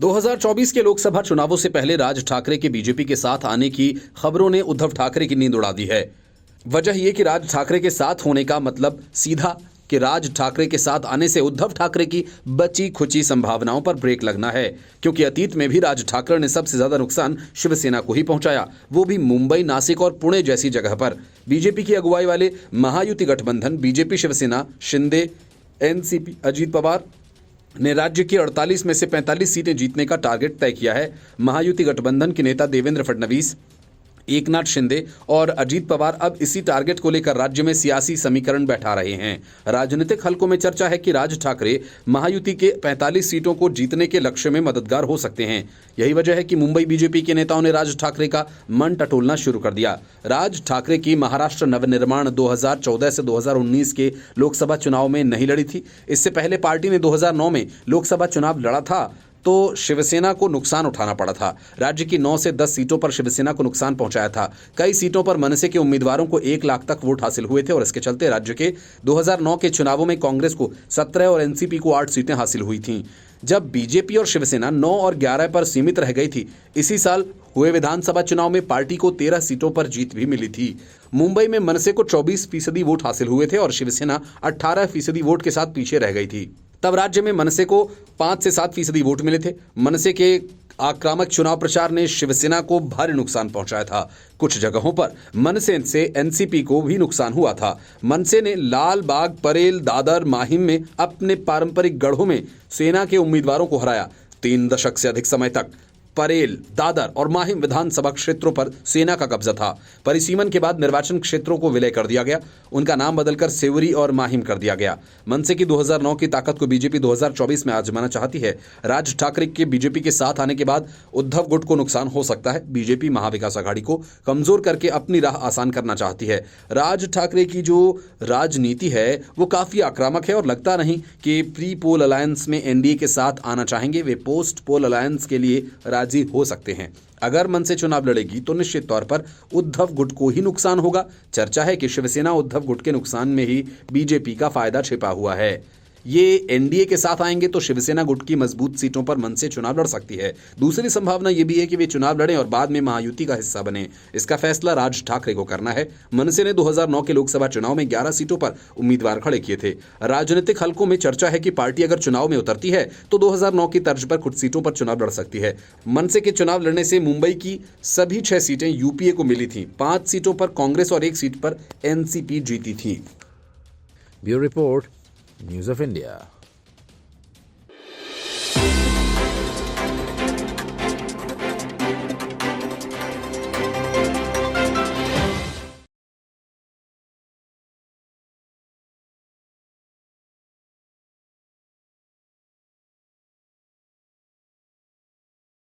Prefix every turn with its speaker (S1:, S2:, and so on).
S1: 2024 के लोकसभा चुनावों से पहले राज ठाकरे के बीजेपी के साथ आने की खबरों ने उद्धव ठाकरे की नींद उड़ा दी है। वजह यह कि राज ठाकरे के साथ होने का मतलब सीधा कि राज ठाकरे के साथ आने से उद्धव ठाकरे की बची खुची संभावनाओं पर ब्रेक लगना है, क्योंकि अतीत में भी राज ठाकरे ने सबसे ज्यादा नुकसान शिवसेना को ही पहुंचाया, वो भी मुंबई, नासिक और पुणे जैसी जगह पर। बीजेपी की अगुवाई वाले महायुति गठबंधन बीजेपी, शिवसेना, शिंदे, एनसीपी, अजीत पवार ने राज्य की 48 में से 45 सीटें जीतने का टारगेट तय किया है। महायुति गठबंधन के नेता देवेंद्र फडणवीस, एकनाथ शिंदे और अजीत पवार अब इसी टारगेट को लेकर राज्य में सियासी समीकरण बैठा रहे हैं। राजनीतिक हलकों में चर्चा है कि राज ठाकरे महायुति के 45 सीटों को जीतने के लक्ष्य में मददगार हो सकते हैं। यही वजह है कि मुंबई बीजेपी के नेताओं ने राज ठाकरे का मन टटोलना शुरू कर दिया। राज ठाकरे की महाराष्ट्र नवनिर्माण 2014 से 2019 के लोकसभा चुनाव में नहीं लड़ी थी। इससे पहले पार्टी ने 2009 में लोकसभा चुनाव लड़ा था तो शिवसेना को नुकसान उठाना पड़ा था। राज्य की 9 से 10 सीटों पर शिवसेना को नुकसान पहुंचाया था। कई सीटों पर मनसे के उम्मीदवारों को 1 लाख तक वोट हासिल हुए थे और इसके चलते राज्य के 2009 के चुनावों में कांग्रेस को 17 और एनसीपी को 8 सीटें हासिल हुई थीं, जब बीजेपी और शिवसेना 9 और 11 पर सीमित रह गई थी। इसी साल हुए विधानसभा चुनाव में पार्टी को 13 सीटों पर जीत भी मिली थी। मुंबई में मनसे को 24% वोट हासिल हुए थे और शिवसेना 18% वोट के साथ पीछे रह गई थी। तब राज्य में मनसे को 5 से 7% वोट मिले थे। मनसे के आक्रामक चुनाव प्रचार ने शिवसेना को भारी नुकसान पहुंचाया था। कुछ जगहों पर मनसे से एनसीपी को भी नुकसान हुआ था। मनसे ने लाल बाग, परेल, दादर, माहिम में अपने पारंपरिक गढ़ों में सेना के उम्मीदवारों को हराया। 3 दशक से अधिक समय तक परेल, दादर और माहिम विधानसभा क्षेत्रों पर सेना का कब्जा था। परिसीमन के बाद निर्वाचन क्षेत्रों को विलय कर दिया गया। उनका नाम बदलकर सेवरी और माहिम कर दिया गया। मनसे की 2009 की ताकत को बीजेपी 2024 में आजमाना चाहती है। राज ठाकरे के बीजेपी के साथ आने के बाद उद्धव गुट को नुकसान हो सकता है। बीजेपी महाविकास आघाड़ी को कमजोर करके अपनी राह आसान करना चाहती है। राज ठाकरे की जो राजनीति है वो काफी आक्रामक है और लगता नहीं कि प्री पोल अलायंस में एनडीए के साथ आना चाहेंगे। वे पोस्ट पोल अलायंस के लिए राजी हो सकते हैं। अगर मनसे चुनाव लड़ेगी तो निश्चित तौर पर उद्धव गुट को ही नुकसान होगा। चर्चा है कि शिवसेना उद्धव गुट के नुकसान में ही बीजेपी का फायदा छिपा हुआ है। ये एनडीए के साथ आएंगे तो शिवसेना गुट की मजबूत सीटों पर मनसे चुनाव लड़ सकती है। दूसरी संभावना यह भी है कि वे चुनाव लड़ें और बाद में महायुति का हिस्सा बने। इसका फैसला राज ठाकरे को करना है। मनसे ने 2009 के लोकसभा चुनाव में 11 सीटों पर उम्मीदवार खड़े किए थे। राजनीतिक हलकों में चर्चा है कि पार्टी अगर चुनाव में उतरती है तो 2009 की तर्ज पर कुछ सीटों पर चुनाव लड़ सकती है। मनसे के चुनाव लड़ने से मुंबई की सभी 6 सीटें यूपीए को मिली थी। 5 सीटों पर कांग्रेस और 1 सीट पर एनसीपी जीती थी।
S2: Bureau report, news of India.